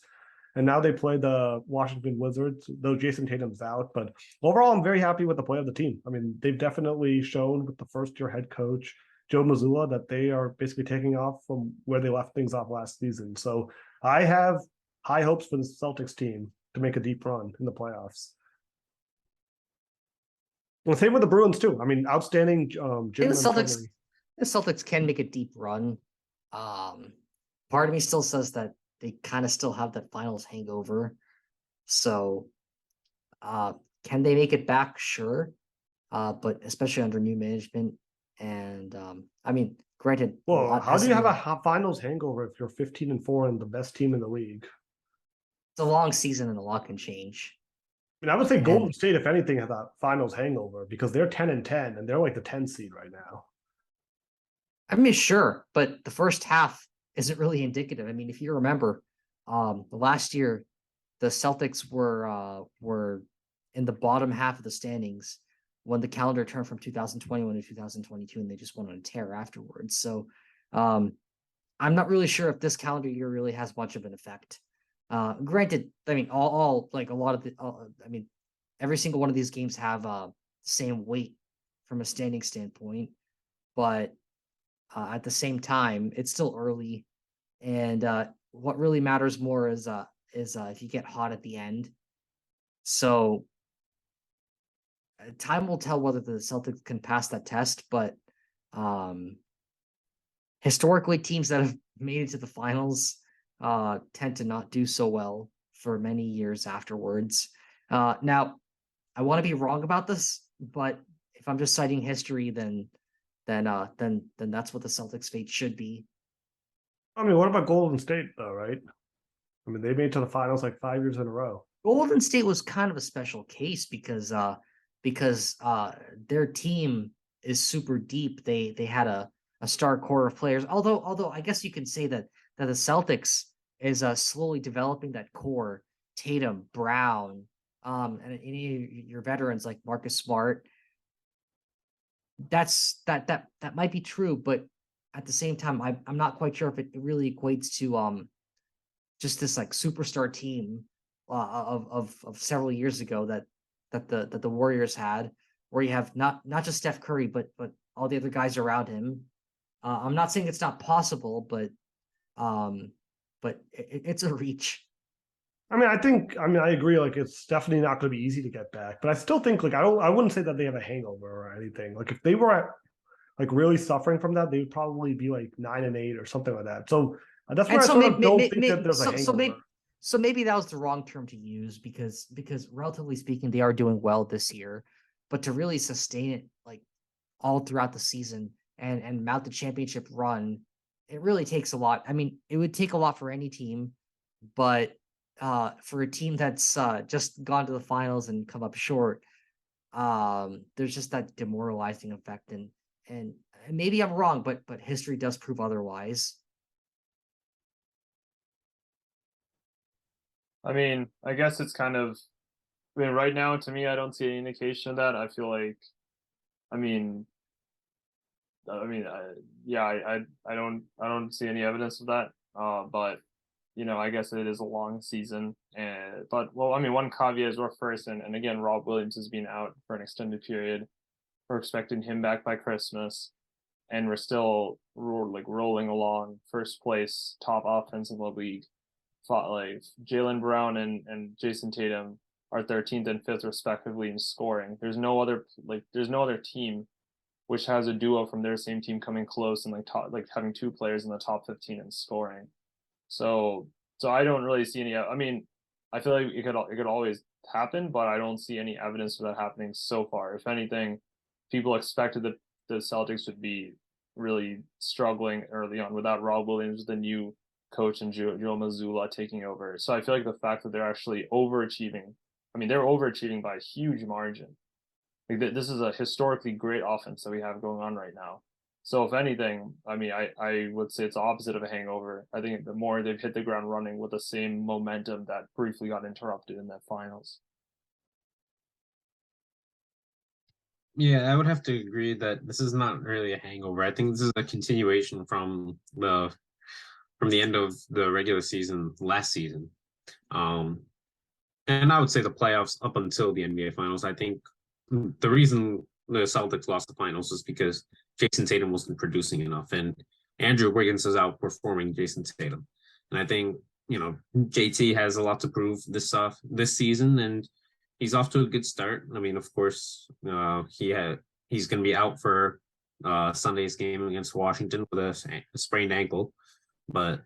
S1: And now they play the Washington Wizards, though Jason Tatum's out. But overall, I'm very happy with the play of the team. I mean, they've definitely shown with the first-year head coach, Joe Mazzulla, that they are basically taking off from where they left things off last season. So I have high hopes for the Celtics team to make a deep run in the playoffs. And same with the Bruins too. I mean, outstanding Jim
S2: The
S1: Montgomery.
S2: Celtics can make a deep run. Part of me still says that they kind of still have that finals hangover. So can they make it back? Sure. But especially under new management. And I mean, granted,
S1: Well, how do you have a finals hangover if you're 15-4 and the best team in the league?
S2: It's a long season and a lot can change.
S1: I mean, I would say Golden State, if anything, has a finals hangover because they're 10-10 and they're like the 10 seed right now.
S2: I mean, sure, but the first half isn't really indicative. I mean, if you remember, last year the Celtics were in the bottom half of the standings when the calendar turned from 2021 to 2022, and they just went on a tear afterwards. So I'm not really sure if this calendar year really has much of an effect. Granted, I mean, all like a lot of the, I mean, every single one of these games have the same weight from a standing standpoint, but at the same time, it's still early, and what really matters more is if you get hot at the end. So time will tell whether the Celtics can pass that test, but historically, teams that have made it to the finals tend to not do so well for many years afterwards. Now, I want to be wrong about this, but if I'm just citing history, then that's what the Celtics' fate should be.
S1: I mean, what about Golden State though, right? I mean, they made it to the finals like 5 years in a row.
S2: Golden State was kind of a special case because their team is super deep. They had a star core of players. Although I guess you can say that the Celtics is slowly developing that core. Tatum, Brown, and any of your veterans like Marcus Smart. That might be true, but at the same time, I'm not quite sure if it really equates to just this like superstar team of several years ago that the Warriors had, where you have not just Steph Curry, but all the other guys around him. I'm not saying it's not possible, but it's a reach.
S1: I mean, I agree. Like, it's definitely not going to be easy to get back, but I still think like I wouldn't say that they have a hangover or anything. Like, if they were like really suffering from that, they would probably be like 9-8 or something like that. So that's why I sort of don't think that there's a hangover.
S2: So maybe that was the wrong term to use because relatively speaking, they are doing well this year, but to really sustain it like all throughout the season and mount the championship run, it really takes a lot. I mean, it would take a lot for any team, but for a team that's just gone to the finals and come up short, there's just that demoralizing effect, and maybe I'm wrong, but history does prove otherwise.
S3: I mean, I guess it's kind of. I mean, right now, to me, I don't see any indication of that. I feel like, I mean, yeah, I don't see any evidence of that. But I guess it is a long season, and but well, I mean, one caveat is we're first, and again, Rob Williams has been out for an extended period. We're expecting him back by Christmas, and we're still rolling along, first place, top offense in the league. Like Jaylen Brown and Jason Tatum are 13th and 5th respectively in scoring. There's no other team which has a duo from their same team coming close and having two players in the top 15 in scoring. So I don't really see any. I mean, I feel like it could always happen, but I don't see any evidence of that happening so far. If anything, people expected that the Celtics would be really struggling early on without Rob Williams, the new coach, and Joe Mazzulla taking over. So I feel like the fact that they're actually overachieving. I mean, they're overachieving by a huge margin. Like this is a historically great offense that we have going on right now. So if anything, I mean, I would say it's the opposite of a hangover. I think the more they've hit the ground running with the same momentum that briefly got interrupted in that finals.
S4: Yeah, I would have to agree that this is not really a hangover. I think this is a continuation from the end of the regular season last season. And I would say the playoffs up until the NBA Finals. I think the reason the Celtics lost the finals was because Jason Tatum wasn't producing enough, and Andrew Wiggins is outperforming Jason Tatum. And I think JT has a lot to prove this season, and he's off to a good start. I mean, of course, he's going to be out for Sunday's game against Washington with a sprained ankle, but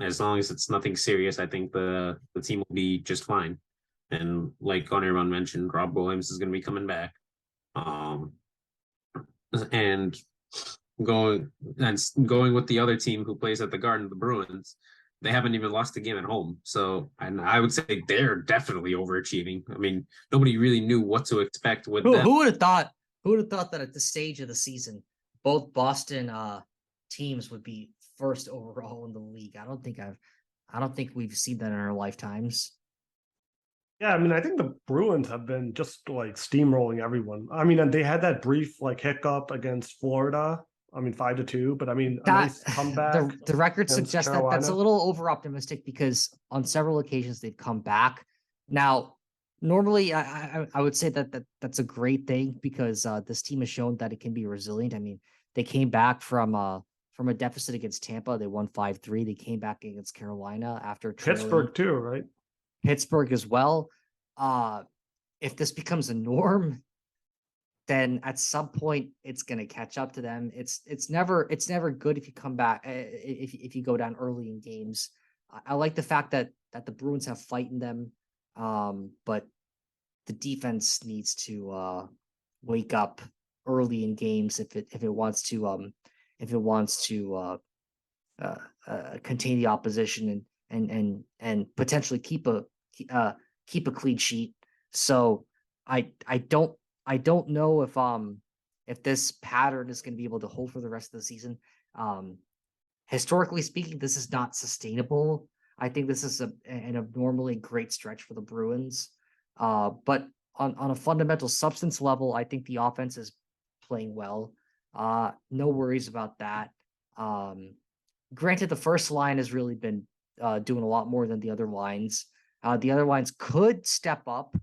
S4: as long as it's nothing serious, I think the team will be just fine. And like Conor mentioned, Rob Williams is going to be coming back. And going with the other team who plays at the Garden, the Bruins, they haven't even lost a game at home. So, and I would say they're definitely overachieving. I mean, nobody really knew what to expect with them.
S2: Who would have thought? Who would have thought that at this stage of the season, both Boston teams would be first overall in the league? I don't think we've seen that in our lifetimes.
S1: Yeah, I mean, I think the Bruins have been just like steamrolling everyone. I mean, and they had that brief hiccup against Florida. I mean, 5-2, but I mean, a nice comeback.
S2: The record suggests that that's a little over optimistic because on several occasions they've come back. Now, normally I would say that's a great thing because this team has shown that it can be resilient. I mean, they came back from a deficit against Tampa. They won 5-3. They came back against Carolina after
S1: Pittsburgh too, right?
S2: Pittsburgh as well. If this becomes a norm, then at some point it's going to catch up to them. It's never good if you come back if you go down early in games. I like the fact that the Bruins have fight in them, but the defense needs to wake up early in games if it wants to contain the opposition and potentially keep a clean sheet. So I don't know if this pattern is going to be able to hold for the rest of the season. Historically speaking, this is not sustainable. I think this is an abnormally great stretch for the Bruins. But on a fundamental substance level, I think the offense is playing well. No worries about that. Granted, the first line has really been doing a lot more than the other lines. The other lines could step up,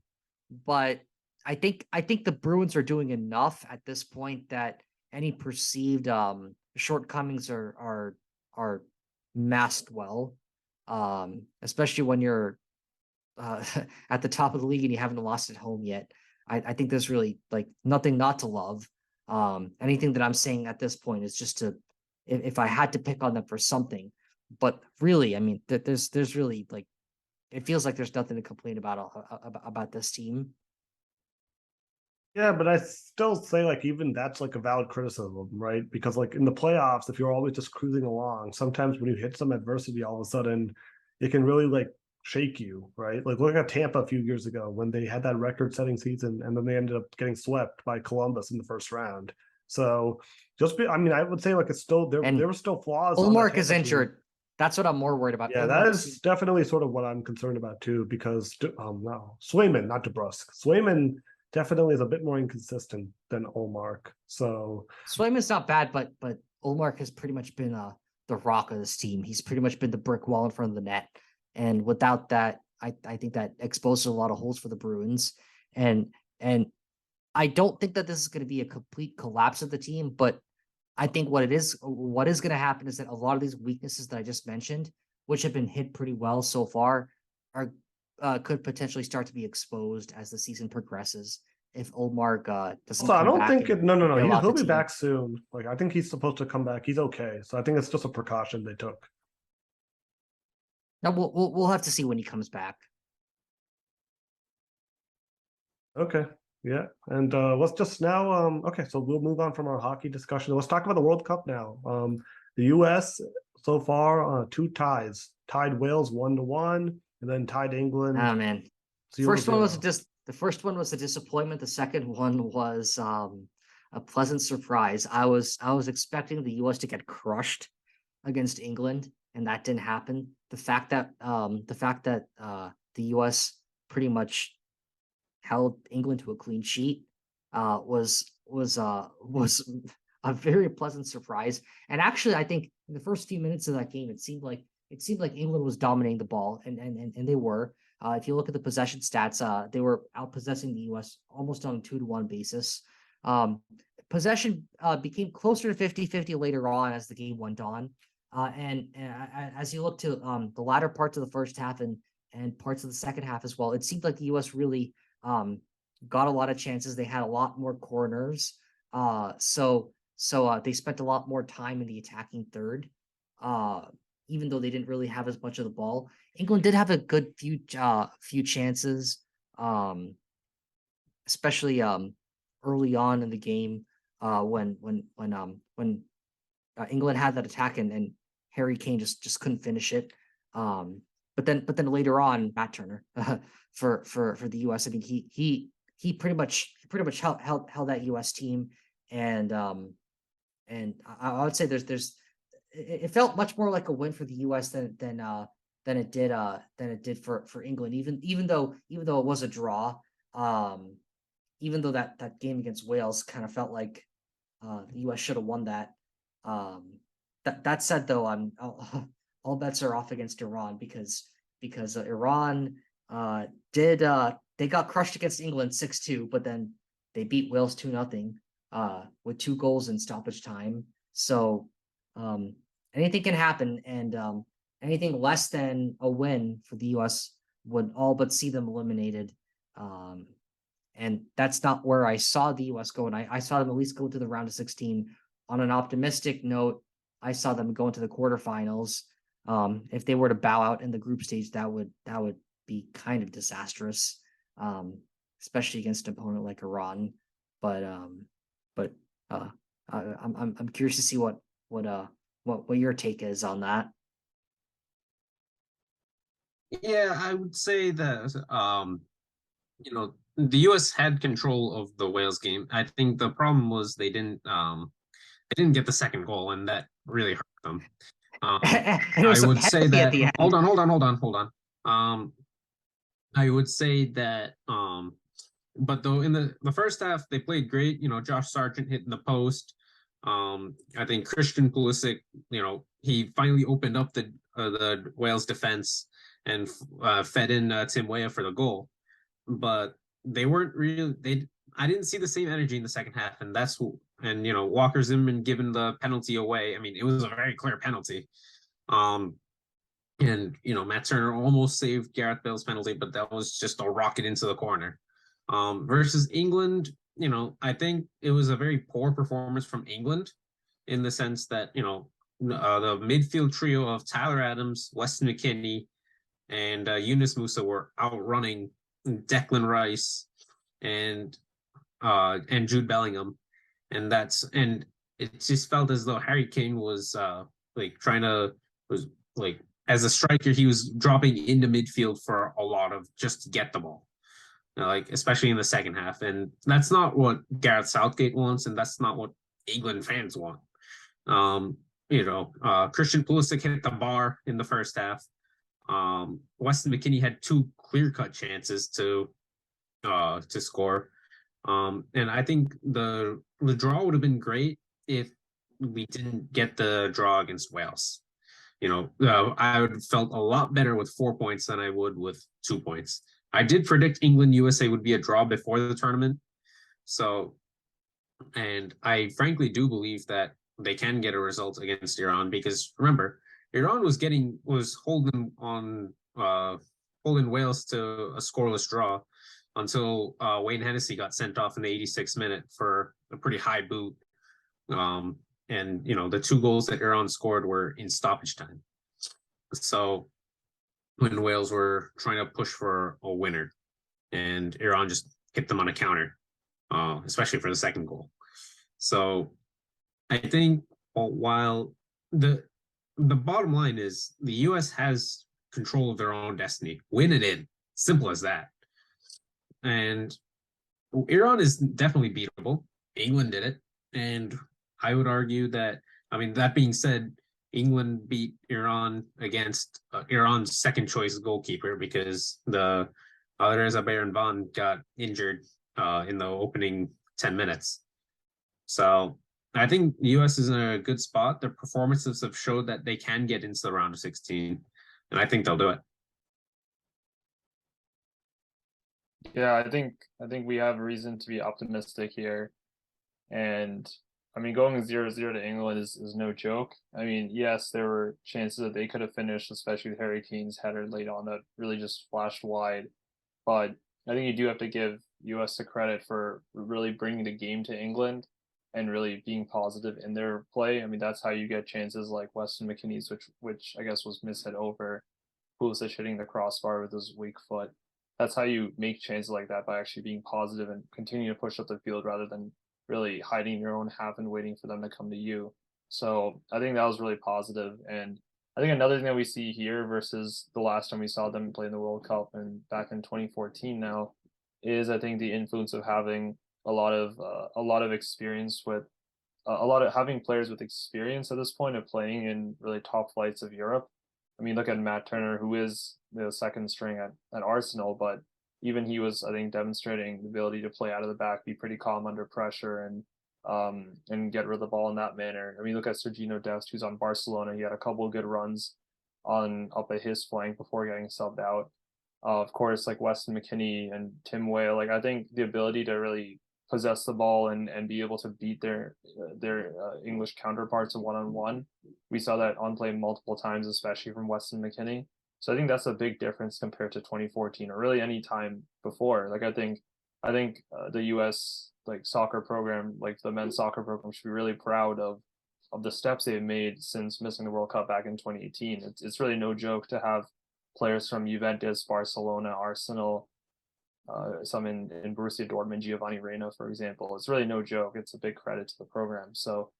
S2: but I think the Bruins are doing enough at this point that any perceived shortcomings are masked well, especially when you're at the top of the league and you haven't lost at home yet. I think there's really like nothing not to love. Anything that I'm saying at this point is just if I had to pick on them for something, but really, I mean, there's really like, it feels like there's nothing to complain about this team.
S1: Yeah, but I still say like even that's like a valid criticism, right? Because like in the playoffs, if you're always just cruising along, sometimes when you hit some adversity, all of a sudden it can really like shake you, right? Like look at Tampa a few years ago when they had that record-setting season and then they ended up getting swept by Columbus in the first round. So I mean, I would say like it's still there were still flaws.
S2: Ullmark is injured. That's what I'm more worried about.
S1: Yeah, that is definitely sort of what I'm concerned about too, because no, Swayman, not DeBrusque. Swayman definitely is a bit more inconsistent than Olmark. So
S2: Swayman's not bad, but Olmark has pretty much been the rock of this team. He's pretty much been the brick wall in front of the net. And without that, I think that exposes a lot of holes for the Bruins. And I don't think that this is going to be a complete collapse of the team, but I think what is going to happen is that a lot of these weaknesses that I just mentioned, which have been hit pretty well so far, are could potentially start to be exposed as the season progresses. If Olmark doesn't,
S1: so I don't think it. No. He'll be
S2: team.
S1: back soon. Like I think he's supposed to come back. He's okay. So I think it's just a precaution they took.
S2: No, we'll have to see when he comes back.
S1: Okay. Yeah. And let's just now okay, so we'll move on from our hockey discussion. Let's talk about the World Cup now. The US so far 2 ties. Tied Wales 1-1, and then tied England.
S2: Oh man. The first one was a disappointment. The second one was a pleasant surprise. I was expecting the US to get crushed against England, and that didn't happen. The fact that the US pretty much held England to a clean sheet was a very pleasant surprise. And actually, I think in the first few minutes of that game, it seemed like England was dominating the ball, and they were. If you look at the possession stats, they were outpossessing the US almost on a 2-1 basis. Possession became closer to 50-50 later on as the game went on. And as you look to the latter parts of the first half and parts of the second half as well, it seemed like the US really got a lot of chances. They had a lot more corners. So they spent a lot more time in the attacking third, even though they didn't really have as much of the ball. England did have a good few chances, especially early on in the game when England had that attack and Harry Kane just couldn't finish it. But then later on, Matt Turner for the US. I mean, he pretty much held that US team, and I would say it felt much more like a win for the US than it did for England. Even though it was a draw, even though that game against Wales kind of felt like the US should have won that. That said, though, all bets are off against Iran because Iran they got crushed against England 6-2, but then they beat Wales 2-0 with 2 goals in stoppage time. So anything can happen, and anything less than a win for the US would all but see them eliminated. And that's not where I saw the US go. And I saw them at least go to the round of 16 on an optimistic note. I saw them go into the quarterfinals. If they were to bow out in the group stage, that would be kind of disastrous, especially against an opponent like Iran. But I'm curious to see what your take is on that.
S4: Yeah, I would say that the US had control of the Wales game. I think the problem was they didn't get the second goal, and that really hurt them. I would say that hold on. I would say that but though in the first half they played great. Josh Sargent hitting the post. I think Christian Pulisic, he finally opened up the Wales defense and fed in Tim Weah for the goal. But they weren't really I didn't see the same energy in the second half, and Walker Zimmerman given the penalty away. I mean, it was a very clear penalty. And Matt Turner almost saved Gareth Bale's penalty, but that was just a rocket into the corner. Versus England, I think it was a very poor performance from England in the sense that, the midfield trio of Tyler Adams, Weston McKennie, and Yunus Musa were outrunning Declan Rice and Jude Bellingham. And it just felt as though Harry Kane was as a striker, he was dropping into midfield for a lot of just to get the ball, especially in the second half. And that's not what Gareth Southgate wants, and that's not what England fans want. Christian Pulisic hit the bar in the first half. Weston McKennie had two clear-cut chances to score. And I think the draw would have been great if we didn't get the draw against Wales. I would have felt a lot better with 4 points than I would with 2 points. I did predict England USA would be a draw before the tournament. So, and I frankly do believe that they can get a result against Iran, because remember, Iran was holding Wales to a scoreless draw until Wayne Hennessy got sent off in the 86th minute for a pretty high boot. And the 2 goals that Iran scored were in stoppage time. So when Wales were trying to push for a winner, and Iran just hit them on a counter, especially for the second goal. So I think while the bottom line is the U.S. has control of their own destiny. Win it in. Simple as that. And Iran is definitely beatable. England did it. And I would argue that, that being said, England beat Iran against Iran's second choice goalkeeper, because the Alireza Bayramban got injured in the opening 10 minutes. So I think the U.S. is in a good spot. Their performances have showed that they can get into the round of 16, and I think they'll do it.
S3: Yeah, I think we have reason to be optimistic here. And going 0-0 to England is no joke. Yes, there were chances that they could have finished, especially with Harry Kane's header late on that really just flashed wide. But I think you do have to give US the credit for really bringing the game to England and really being positive in their play. That's how you get chances like Weston McKennie's, which I guess was mishit over, Pulisic hitting the crossbar with his weak foot. That's how you make chances like that, by actually being positive and continuing to push up the field rather than really hiding your own half and waiting for them to come to you. So I think that was really positive. And I think another thing that we see here versus the last time we saw them play in the World Cup and back in 2014 now is, I think, the influence of having a lot of experience with having players with experience at this point of playing in really top flights of Europe. Look at Matt Turner, who is the second string at Arsenal, but even he was, I think, demonstrating the ability to play out of the back, be pretty calm under pressure, and get rid of the ball in that manner. Look at Sergiño Dest, who's on Barcelona. He had a couple of good runs up at his flank before getting subbed out. Of course, like Weston McKennie and Tim Weah, I think the ability to really possess the ball and be able to beat their English counterparts one-on-one. We saw that on play multiple times, especially from Weston McKennie. So I think that's a big difference compared to 2014 or really any time before. I think the U.S. soccer program, the men's soccer program, should be really proud of the steps they've made since missing the World Cup back in 2018. It's really no joke to have players from Juventus, Barcelona, Arsenal, some in Borussia Dortmund, Giovanni Reina, for example. It's really no joke. It's a big credit to the program. So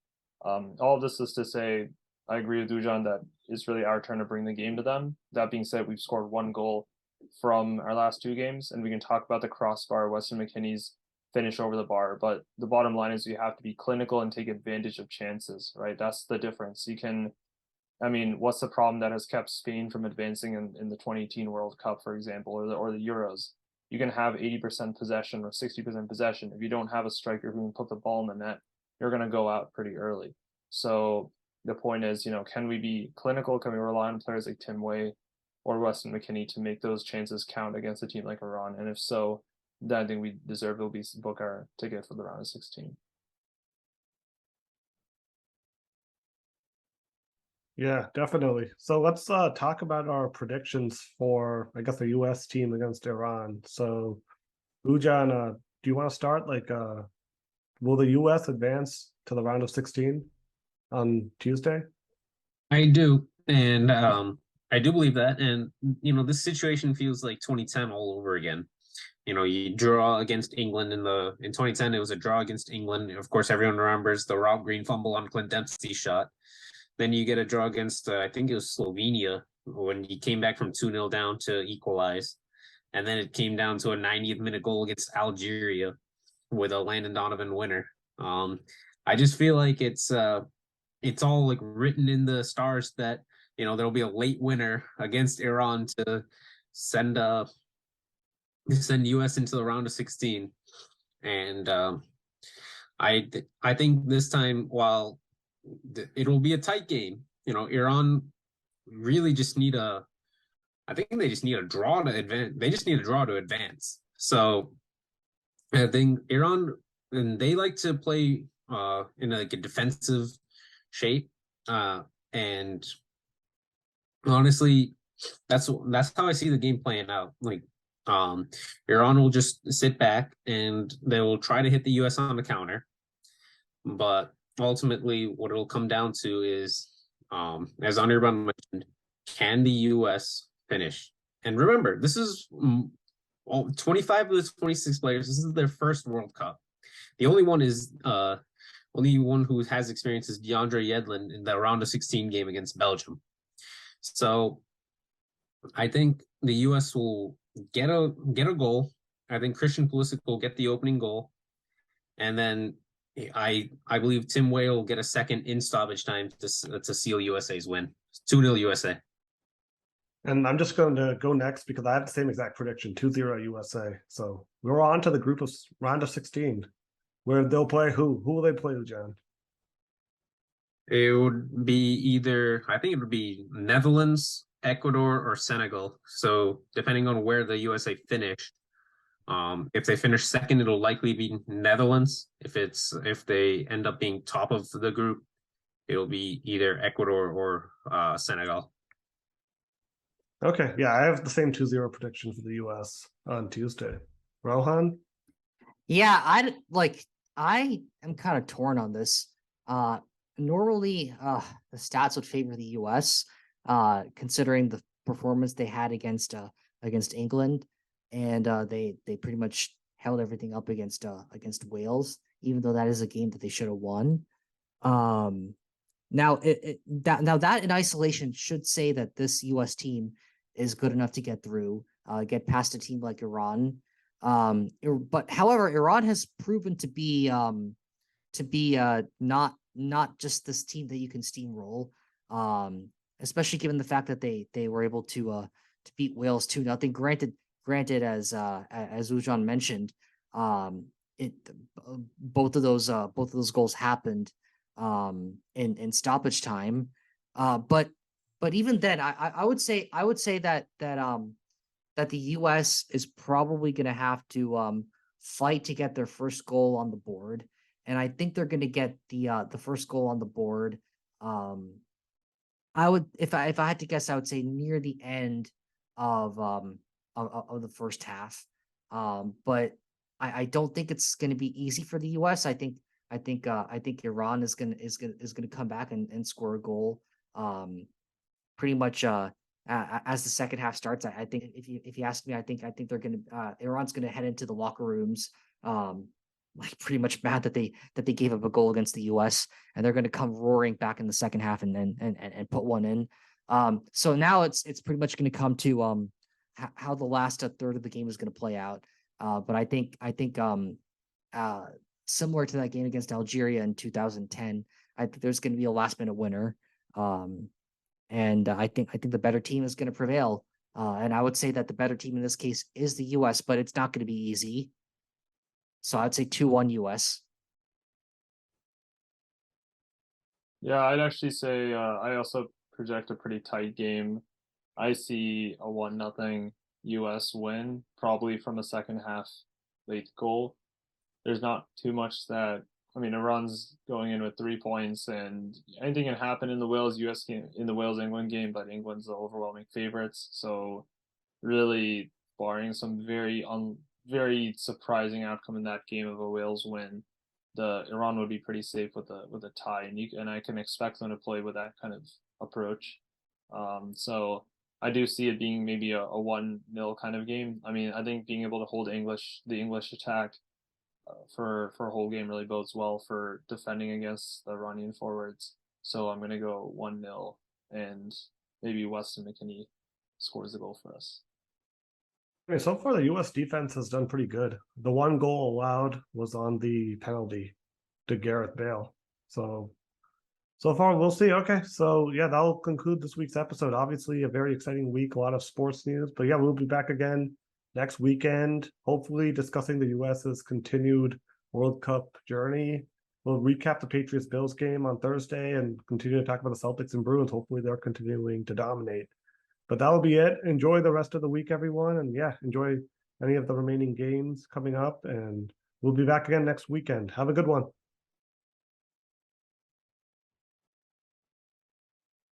S3: all of this is to say, I agree with Dujan that it's really our turn to bring the game to them. That being said, we've scored 1 goal from our last 2 games, and we can talk about the crossbar, Weston McKennie's finish over the bar. But the bottom line is you have to be clinical and take advantage of chances, right? That's the difference. You can, what's the problem that has kept Spain from advancing in the 2018 World Cup, for example, or the Euros? You can have 80% possession or 60% possession. If you don't have a striker who can put the ball in the net, you're going to go out pretty early. So the point is, can we be clinical? Can we rely on players like Tim Weah or Weston McKennie to make those chances count against a team like Iran? And if so, then I think we deserve to book our ticket for the round of 16.
S1: Yeah, definitely. So let's talk about our predictions for, I guess, the U.S. team against Iran. So, Ujan, do you want to start? Will the U.S. advance to the round of 16 on Tuesday?
S4: I do, and I do believe that. And this situation feels like 2010 all over again. You draw against England in 2010. It was a draw against England. Of course, everyone remembers the Rob Green fumble on Clint Dempsey's shot. Then you get a draw against, I think it was Slovenia, when he came back from 2-0 down to equalize. And then it came down to a 90th minute goal against Algeria with a Landon Donovan winner. I just feel like it's it's all like written in the stars that there'll be a late winner against Iran to send US into the round of 16. And I think this time, while it'll be a tight game, Iran really just need I think they just need a draw to advance. They just need a draw to advance. So I think Iran, and they like to play in like a defensive shape. And honestly, that's how I see the game playing out. Like, Iran will just sit back and they will try to hit the US on the counter. But ultimately, what it'll come down to is, as Anirban mentioned, can the US finish? And remember, this is 25 of the 26 players. This is their first World Cup. The only one who has experience is DeAndre Yedlin in the round of 16 game against Belgium. So I think the US will get a goal. I think Christian Pulisic will get the opening goal. And then I believe Tim Weah will get a second in stoppage time to seal USA's win. 2-0 USA.
S1: And I'm just going to go next because I have the same exact prediction, 2-0 USA. So we're on to the group of round of 16, where they'll play who? Who will they play, John?
S4: It would be either, I think it would be Netherlands, Ecuador, or Senegal. So depending on where the USA finish, if they finish second, it'll likely be Netherlands. If they end up being top of the group, it'll be either Ecuador or Senegal.
S1: Okay, yeah, I have the same 2-0 prediction for the US on Tuesday. Rohan?
S2: Yeah, I am kind of torn on this. Normally, the stats would favor the US, considering the performance they had against England, and they pretty much held everything up against Wales, even though that is a game that they should have won. Now that in isolation should say that this US team is good enough to get through, get past a team like Iran. But however, Iran has proven to be not just this team that you can steamroll. Especially given the fact that they were able to beat Wales 2-0. Granted, as Ujan mentioned, both of those goals happened in stoppage time. But even then, I would say that the US is probably going to have to fight to get their first goal on the board, and I think they're going to get the first goal on the board. I would, if I had to guess, I would say near the end of the first half. But I don't think it's going to be easy for the US. I think Iran is going to come back and score a goal. Pretty much as the second half starts. I think if you ask me, I think they're going to Iran's going to head into the locker rooms like pretty much mad that they gave up a goal against the US, and they're going to come roaring back in the second half and put one in. So now it's pretty much going to come to how the last third of the game is going to play out. But I think similar to that game against Algeria in 2010, I think there's going to be a last minute winner. And I think the better team is going to prevail. And I would say that the better team in this case is the US, but it's not going to be easy. So I'd say 2-1 US.
S3: Yeah, I'd actually say I also project a pretty tight game. I see a 1-0 US win, probably from a second half late goal. There's not too much that, I mean, Iran's going in with 3 points, and anything can happen in the Wales-US game, in the Wales-England game, but England's the overwhelming favorites. So really, barring some very surprising outcome in that game of a Wales win, the Iran would be pretty safe with a tie, and I can expect them to play with that kind of approach. So I do see it being maybe a 1-0 kind of game. I mean, I think being able to hold the English attack for a whole game really bodes well for defending against the Iranian forwards. So I'm going to go 1-0, and maybe Weston McKennie scores the goal for us.
S1: Okay, so far the US defense has done pretty good. The one goal allowed was on the penalty to Gareth Bale. So So far, we'll see. Okay, so yeah, that'll conclude this week's episode. Obviously, a very exciting week, a lot of sports news. But yeah, we'll be back again next weekend, hopefully discussing the US's continued World Cup journey. We'll recap the Patriots Bills game on Thursday and continue to talk about the Celtics and Bruins. Hopefully, they're continuing to dominate. But that'll be it. Enjoy the rest of the week, everyone. And yeah, enjoy any of the remaining games coming up. And we'll be back again next weekend. Have a good one.